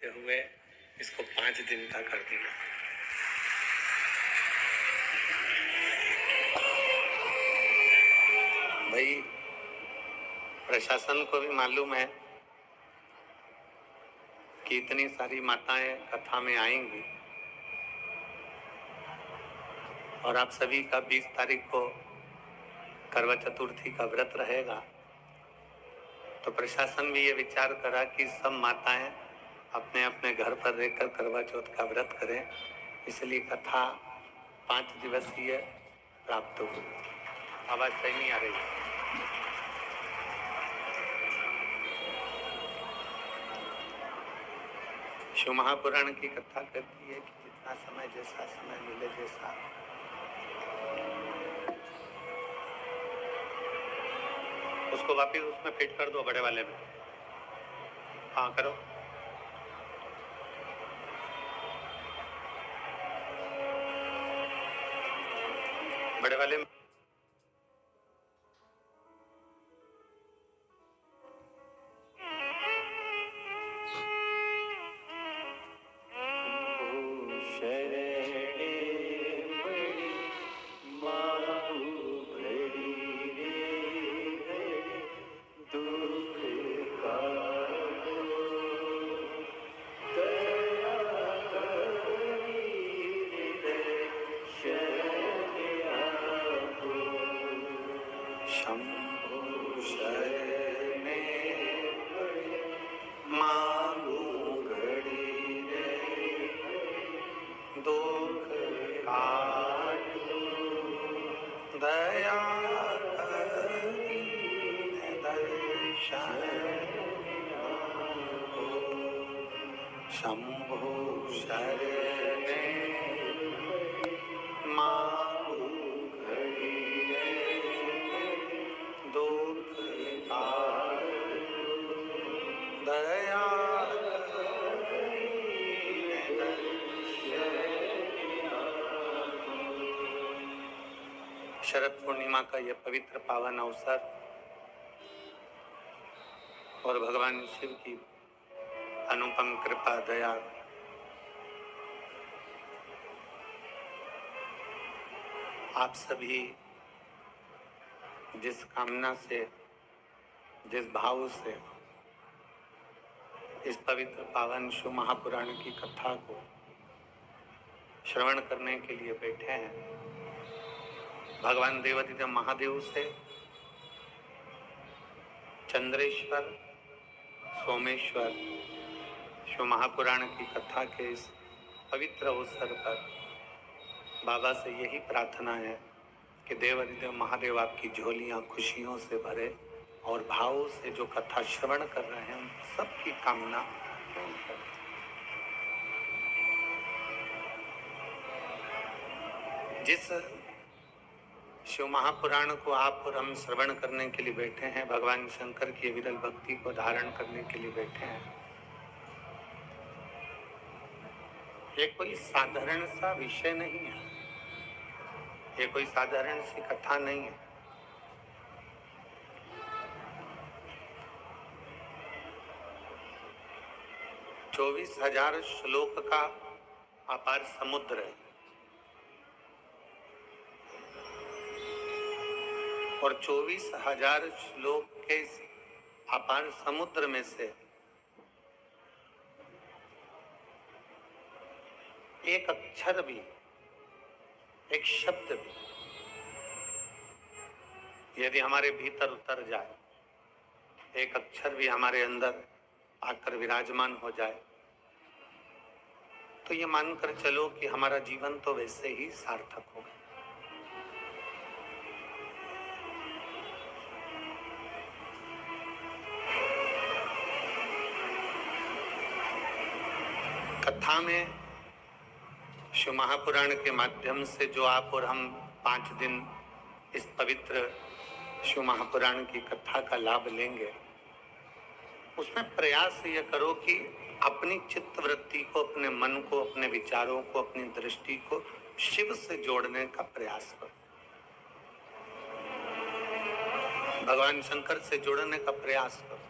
हुए इसको 5 दिन का कर दिया। भाई प्रशासन को भी मालूम है कि इतनी सारी माताएं कथा में आएंगी और आप सभी का 20 तारीख को करवा चतुर्थी का व्रत रहेगा, तो प्रशासन भी ये विचार करा कि सब माताएं अपने अपने घर पर रहकर करवा चौथ का व्रत करें, इसलिए कथा 5 दिवसीय प्राप्त हुई। आवाज सही नहीं आ रही है। शिव महापुराण की कथा कहती है कि जितना समय जैसा समय मिले जैसा उसको वापिस उसमें फिट कर दो, बड़े वाले में। हाँ करो। बड़े वाले में शंभो शरणे मांगू घड़ी दुख दया शरद पूर्णिमा का यह पवित्र पावन अवसर और भगवान शिव की अनुपम कृपा दया आप सभी जिस कामना से, जिस भाव से इस पवित्र पावन शिव महापुराण की कथा को श्रवण करने के लिए बैठे हैं, भगवान देवाधिदेव महादेव से चंद्रेश्वर सोमेश्वर शिव महापुराण की कथा के इस पवित्र अवसर पर बाबा से यही प्रार्थना है कि देवाधिदेव महादेव आपकी झोलियां खुशियों से भरे और भाव से जो कथा श्रवण कर रहे हैं सबकी कामना जिस शिव महापुराण को आप और हम श्रवण करने के लिए बैठे हैं, भगवान शंकर की विरल भक्ति को धारण करने के लिए बैठे हैं, ये कोई साधारण सा विषय नहीं है, ये कोई साधारण सी कथा नहीं है। चौबीस 24,000 श्लोक का अपार समुद्र है और 24,000 श्लोक के इस अपार समुद्र में से एक अक्षर भी, एक शब्द भी यदि हमारे भीतर उतर जाए, एक अक्षर भी हमारे अंदर आकर विराजमान हो जाए, तो ये मानकर चलो कि हमारा जीवन तो वैसे ही सार्थक होगा। कथा में शिव महापुराण के माध्यम से जो आप और हम 5 दिन इस पवित्र शिव महापुराण की कथा का लाभ लेंगे, उसमें प्रयास ये करो कि अपनी चित्त वृत्ति को, अपने मन को, अपने विचारों को, अपनी दृष्टि को शिव से जोड़ने का प्रयास करो, भगवान शंकर से जोड़ने का प्रयास करो।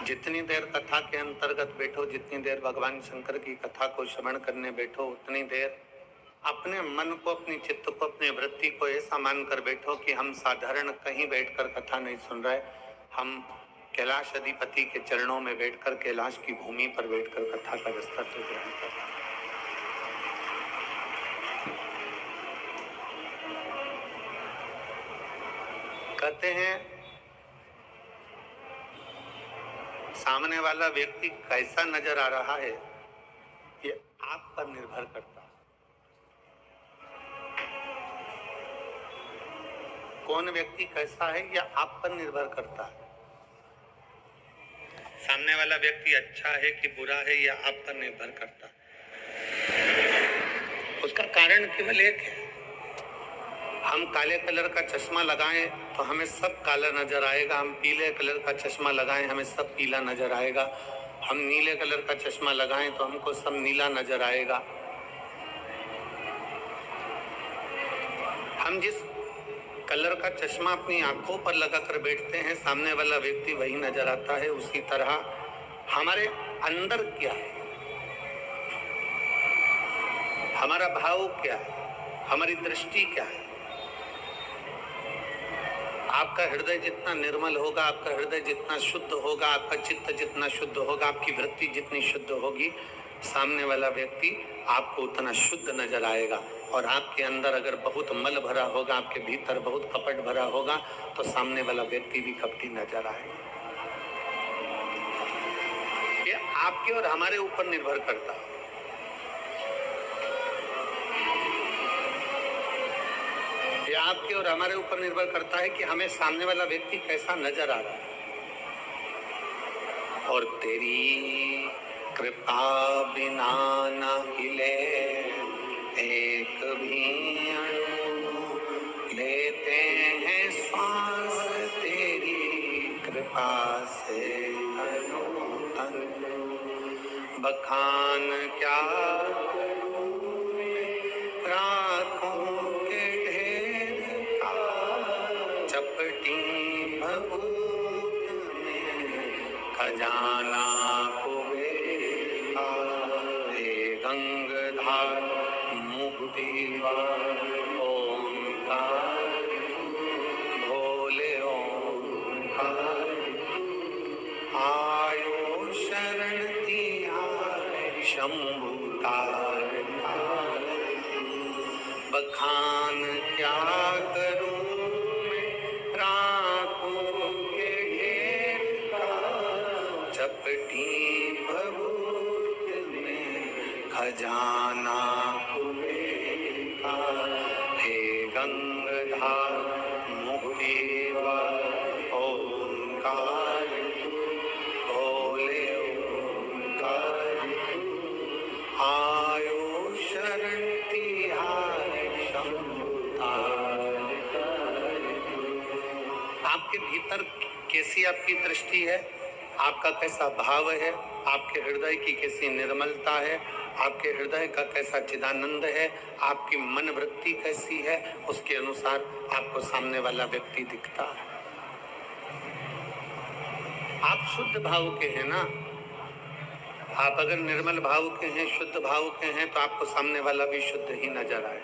जितनी देर कथा के अंतर्गत बैठो, जितनी देर भगवान शंकर की कथा को श्रवण करने बैठो, उतनी देर अपने मन को, अपनी चित्त को, अपनी वृत्ति को ऐसा मानकर बैठो कि हम साधारण कहीं बैठकर कथा नहीं सुन रहे, हम कैलाश अधिपति के चरणों में बैठकर, कैलाश की भूमि पर बैठकर कथा का रसतत्व ग्रहण कर रहे हैं। कहते हैं सामने वाला व्यक्ति कैसा नजर आ रहा है ये आप पर निर्भर करता है। कौन व्यक्ति कैसा है यह आप पर निर्भर करता है। सामने वाला व्यक्ति अच्छा है कि बुरा है यह आप पर निर्भर करता है। उसका कारण केवल एक है, हम काले कलर का चश्मा लगाएं तो हमें सब काला नजर आएगा, हम पीले कलर का चश्मा लगाएं हमें सब पीला नजर आएगा, हम नीले कलर का चश्मा लगाएं तो हमको सब नीला नजर आएगा। हम जिस कलर का चश्मा अपनी आंखों पर लगाकर बैठते हैं सामने वाला व्यक्ति वही नजर आता है। उसी तरह हमारे अंदर क्या है, हमारा भाव क्या है, हमारी दृष्टि क्या है। आपका हृदय जितना निर्मल होगा, आपका हृदय जितना शुद्ध होगा, आपका चित्त जितना शुद्ध होगा, आपकी वृत्ति जितनी शुद्ध होगी, सामने वाला व्यक्ति आपको उतना शुद्ध नजर आएगा। और आपके अंदर अगर बहुत मल भरा होगा, आपके भीतर बहुत कपट भरा होगा, तो सामने वाला व्यक्ति भी कपटी नजर आएगा। ये आपके और हमारे ऊपर निर्भर करता है। ये आपके और हमारे ऊपर निर्भर करता है कि हमें सामने वाला व्यक्ति कैसा नजर आ रहा है। और तेरी कृपा बिना न हिले एक भी अणु, लेते हैं श्वास तेरी कृपा से अनूतन। बखान क्या राखों के ढेर का, चपटी भभूत में खजाना कुबेर का। हे गंगाधर मुक्तिवान ओंकार, भोले ओंकार, आयो शरण तिहारे शंभु तार। बखान क्या करूं मैं राखों के ढेर का, चपटी भभूत में खजाना कुबेर का। हे गंगाधर मुक्तिवान ओंकार, भोले ओंकार, आयो शरण तिहारे शंभु तार। आपके भीतर कैसी आपकी दृष्टि है, आपका कैसा भाव है, आपके हृदय की कैसी निर्मलता है, आपके हृदय का कैसा चिदानंद है, आपकी मन वृत्ति कैसी है, उसके अनुसार आपको सामने वाला व्यक्ति दिखता है। आप शुद्ध भाव के हैं ना। आप अगर निर्मल भाव के हैं, शुद्ध भाव के हैं, तो आपको सामने वाला भी शुद्ध ही नजर आए।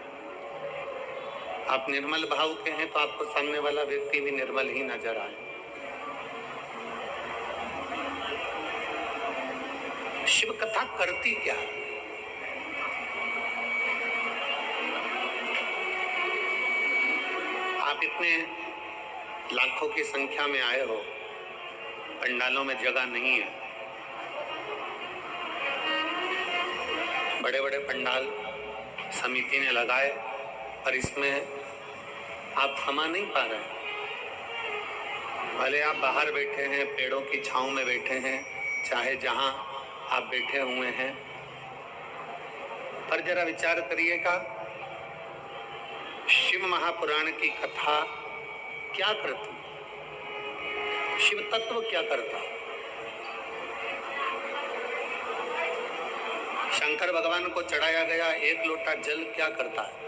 आप निर्मल भाव के हैं तो आपको सामने वाला व्यक्ति भी निर्मल ही नजर आए। शिव कथा करती क्या है? आप इतने लाखों की संख्या में आए हो, पंडालों में जगह नहीं है, बड़े बड़े पंडाल समिति ने लगाए, पर इसमें आप समा नहीं पा रहे। भले आप बाहर बैठे हैं, पेड़ों की छांव में बैठे हैं, चाहे जहां आप बैठे हुए हैं, पर जरा विचार करिएगा, शिव महापुराण की कथा क्या करती, शिव तत्व क्या करता। शंकर भगवान को चढ़ाया गया एक लोटा जल क्या करता है?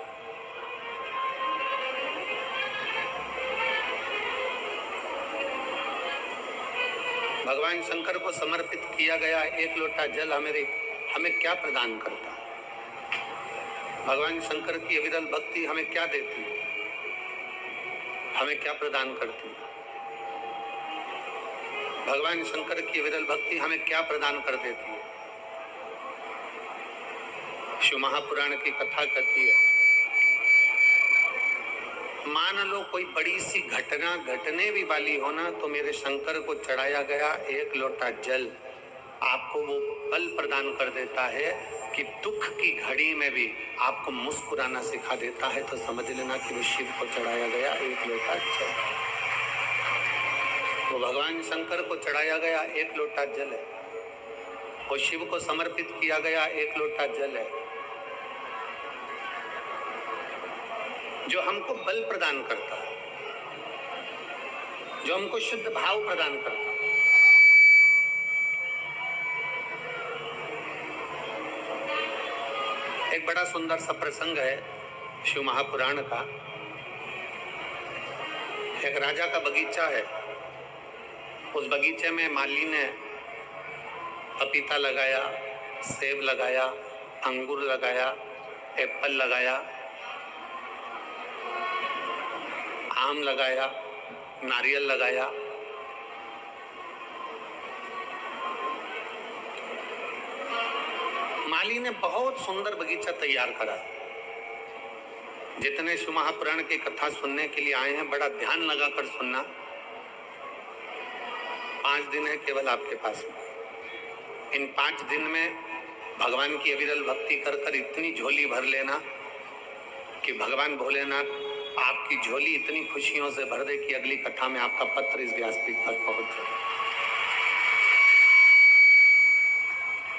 भगवान शंकर को समर्पित किया गया एक लोटा जल हमें क्या प्रदान करता है? भगवान शंकर की अविरल भक्ति हमें क्या देती है? हमें क्या प्रदान करती है? भगवान शंकर की अविरल भक्ति हमें क्या प्रदान कर देती है? शिव महापुराण की कथा कहती है, मान लो कोई बड़ी सी घटना घटने भी वाली हो ना, तो मेरे शंकर को चढ़ाया गया एक लोटा जल आपको वो बल प्रदान कर देता है कि दुख की घड़ी में भी आपको मुस्कुराना सिखा देता है। तो समझ लेना कि वो शिव को चढ़ाया गया एक लोटा जल, वो भगवान शंकर को चढ़ाया गया एक लोटा जल है, वो शिव को समर्पित किया गया एक लोटा जल है, जो हमको बल प्रदान करता है, जो हमको शुद्ध भाव प्रदान करता है। एक बड़ा सुंदर सा प्रसंग है शिव महापुराण का। एक राजा का बगीचा है, उस बगीचे में माली ने पपीता लगाया, सेब लगाया, अंगूर लगाया, एप्पल लगाया, आम लगाया, नारियल लगाया। माली ने बहुत सुंदर बगीचा तैयार करा। जितने शिव महापुराण की कथा सुनने के लिए आए हैं, बड़ा ध्यान लगाकर सुनना। 5 दिन है केवल आपके पास में। इन 5 दिन में भगवान की अविरल भक्ति कर कर इतनी झोली भर लेना कि भगवान भोलेनाथ आपकी झोली इतनी खुशियों से भर दे कि अगली कथा में आपका पत्र इस व्यासपीठ पर पहुंच जाए।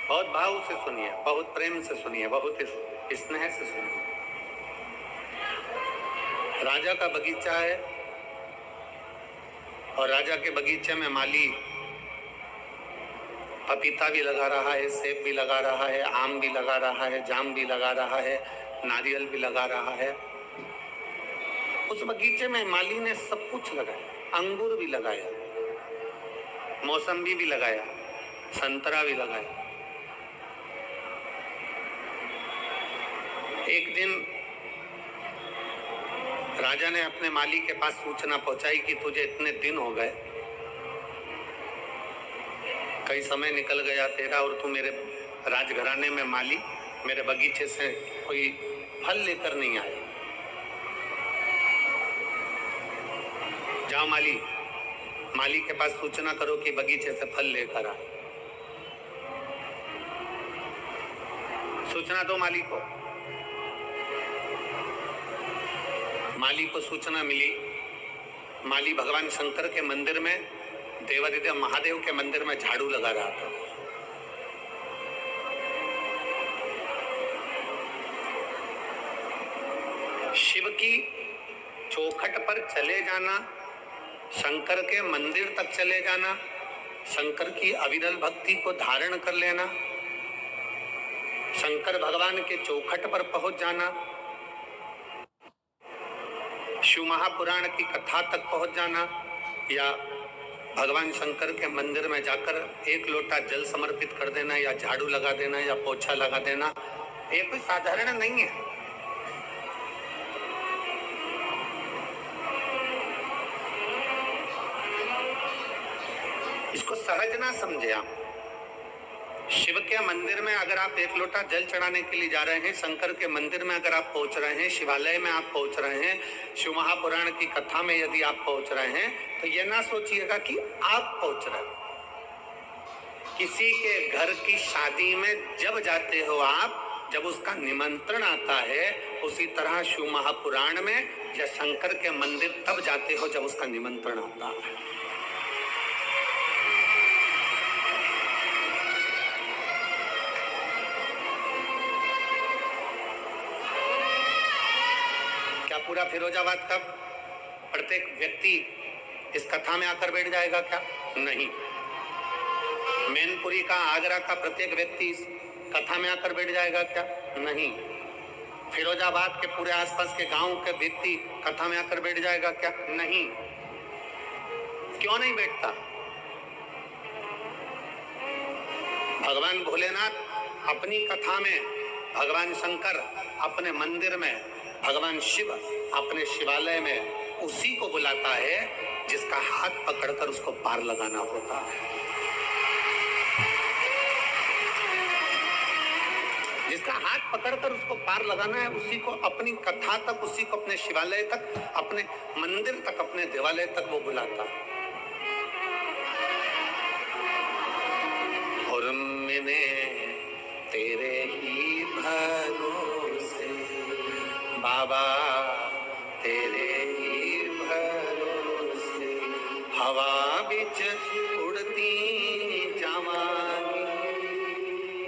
बहुत भाव से सुनिए, बहुत प्रेम से सुनिए, बहुत स्नेह से सुनिए। राजा का बगीचा है और राजा के बगीचे में माली पपीता भी लगा रहा है, सेब भी लगा रहा है, आम भी लगा रहा है, जाम भी लगा रहा है, नारियल भी लगा रहा है। उस बगीचे में माली ने सब कुछ लगाया, अंगूर भी लगाया, मौसम्बी भी लगाया, संतरा भी लगाया। एक दिन राजा ने अपने माली के पास सूचना पहुंचाई कि तुझे इतने दिन हो गए, कई समय निकल गया तेरा और तू मेरे राजघराने में माली मेरे बगीचे से कोई फल लेकर नहीं आया। जाओ माली के पास सूचना करो कि बगीचे से फल लेकर आ। सूचना दो माली को। माली को सूचना मिली, माली भगवान शंकर के मंदिर में, देवादिदेव महादेव के मंदिर में झाड़ू लगा रहा था। शिव की चौखट पर चले जाना, शंकर के मंदिर तक चले जाना, शंकर की अविरल भक्ति को धारण कर लेना, शंकर भगवान के चौखट पर पहुंच जाना, शिव महापुराण की कथा तक पहुंच जाना, या भगवान शंकर के मंदिर में जाकर एक लोटा जल समर्पित कर देना, या झाड़ू लगा देना, या पोछा लगा देना, ये कोई साधारण नहीं है। इसको सहज ना समझे आप। शिव के मंदिर में अगर आप एक लोटा जल चढ़ाने के लिए जा रहे हैं, शंकर के मंदिर में अगर आप पहुंच रहे हैं, शिवालय में आप पहुंच रहे हैं, शिव महापुराण की कथा में यदि आप पहुंच रहे हैं, तो ये ना सोचिएगा कि आप पहुंच रहे हैं। किसी के घर की शादी में जब जाते हो आप, जब उसका निमंत्रण आता है, उसी तरह शिव महापुराण में या शंकर के मंदिर तब जाते हो जब उसका निमंत्रण आता है। पूरा फिरोजाबाद का प्रत्येक व्यक्ति इस कथा में आकर बैठ जाएगा क्या? नहीं। मैनपुरी का, आगरा का प्रत्येक व्यक्ति इस कथा में आकर बैठ जाएगा क्या? नहीं। फिरोजाबाद के पूरे आसपास के गांव के व्यक्ति कथा में आकर बैठ जाएगा क्या? नहीं। क्यों नहीं बैठता? भगवान भोलेनाथ अपनी कथा में, भगवान शंकर अपने मंदिर में, भगवान शिव अपने शिवालय में उसी को बुलाता है जिसका हाथ पकड़कर उसको पार लगाना होता है। जिसका हाथ पकड़कर उसको पार लगाना है, उसी को अपनी कथा तक, उसी को अपने शिवालय तक, अपने मंदिर तक, अपने देवालय तक वो बुलाता है। और मैंने तेरे ही भरोसे बाबा, तेरे ही भरोसे हवा बिच उड़ती जावांगी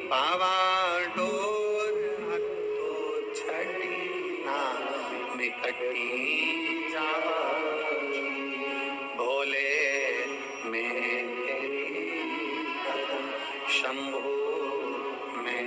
बाबा, डोर हथों छड़ी ना निकटी जावांगी भोले, मैं तेरी कदम शंभो में।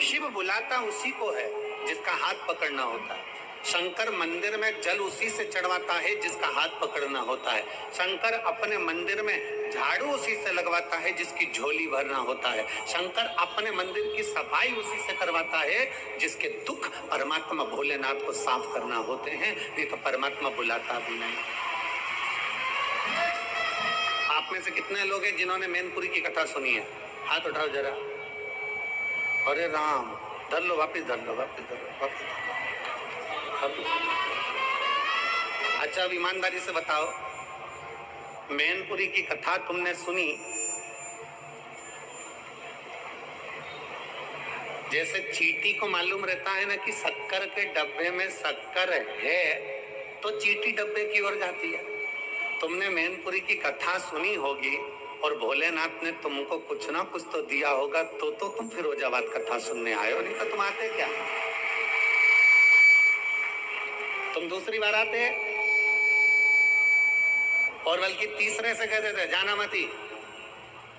शिव बुलाता उसी को है जिसका हाथ पकड़ना होता है। शंकर मंदिर में जल उसी से चढ़वाता है जिसका हाथ पकड़ना होता है। शंकर अपने मंदिर में झाड़ू उसी से लगवाता है जिसकी झोली भरना होता है। शंकर अपने मंदिर की सफाई उसी से करवाता है जिसके दुख परमात्मा भोलेनाथ को साफ करना होते हैं, नहीं तो परमात्मा बुलाता भी नहीं। आप में से कितने लोग हैं जिन्होंने मैनपुरी की कथा सुनी है? हाथ उठाओ जरा। अरे राम, धर लो, वापिस धर लो, वापिस धर लो, वापिस धर लो। अच्छा, अब ईमानदारी से बताओ, मैनपुरी की कथा तुमने सुनी, जैसे चींटी को मालूम रहता है ना कि शक्कर के डब्बे में शक्कर है तो चींटी डब्बे की ओर जाती है। तुमने मैनपुरी की कथा सुनी होगी और भोलेनाथ ने तुमको कुछ ना कुछ तो दिया होगा, तो तुम फिरोजाबाद कथा सुनने आए हो, नहीं तो तुम आते क्या? तुम दूसरी बार आते और बल्कि तीसरे से कहते थे जाना मत ही,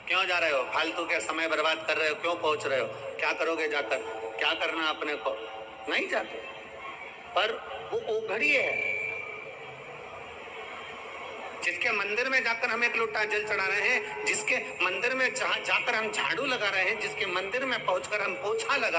क्यों जा रहे हो, फालतू के समय बर्बाद कर रहे हो, क्यों पहुंच रहे हो, क्या करोगे जाकर, क्या करना अपने को, नहीं जाते। पर वो घड़ी है जिसके मंदिर में जाकर हम एक लोटा जल चढ़ा रहे हैं, जिसके मंदिर में जाकर हम झाड़ू लगा रहे हैं, जिसके मंदिर में पहुंचकर हम पोछा लगा